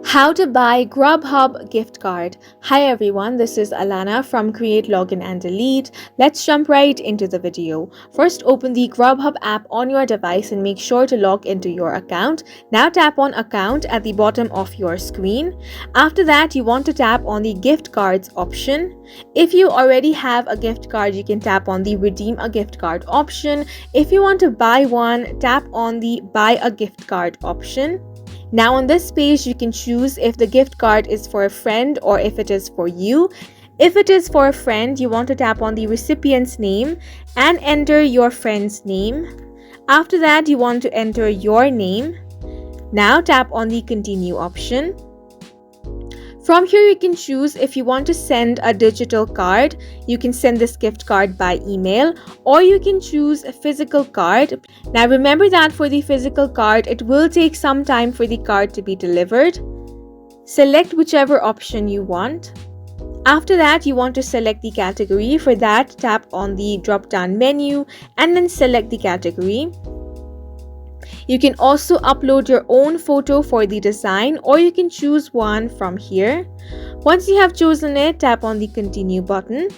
How to buy Grubhub gift card. Hi everyone, this is Alana from Create, Login and Delete. Let's jump right into the video. First, open the Grubhub app on your device and make sure to log into your account. Now tap on account at the bottom of your screen. After that, you want to tap on the gift cards option. If you already have a gift card, you can tap on the redeem a gift card option. If you want to buy one, tap on the buy a gift card option. Now on this page, you can choose if the gift card is for a friend or if it is for you. If it is for a friend, you want to tap on the recipient's name and enter your friend's name. After that, you want to enter your name. Now tap on the continue option. From here, you can choose if you want to send a digital card. You can send this gift card by email, or you can choose a physical card. Now remember that for the physical card, it will take some time for the card to be delivered. Select whichever option you want. After that, you want to select the category. For that, tap on the drop-down menu and then select the category. You can also upload your own photo for the design, or you can choose one from here. Once you have chosen it, tap on the continue button.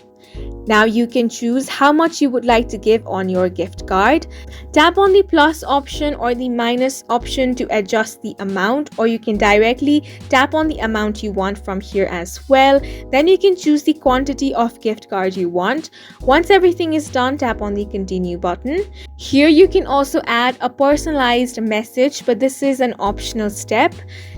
Now you can choose how much you would like to give on your gift card. Tap on the plus option or the minus option to adjust the amount, or you can directly tap on the amount you want from here as well. Then you can choose the quantity of gift card you want. Once everything is done, tap on the continue button. Here you can also add a personalized message, but this is an optional step.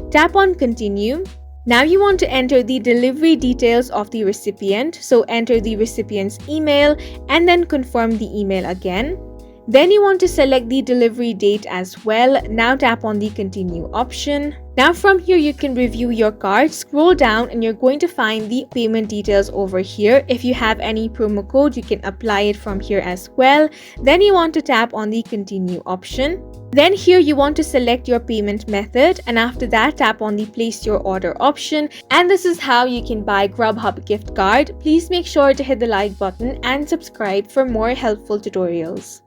Tap on continue. Now you want to enter the delivery details of the recipient, so enter the recipient's email and then confirm the email again. Then you want to select the delivery date as well. Now tap on the continue option. Now from here, you can review your card. Scroll down and you're going to find the payment details over here. If you have any promo code, you can apply it from here as well. Then you want to tap on the continue option. Then here you want to select your payment method, and after that tap on the place your order option. And this is how you can buy Grubhub gift card. Please make sure to hit the like button and subscribe for more helpful tutorials.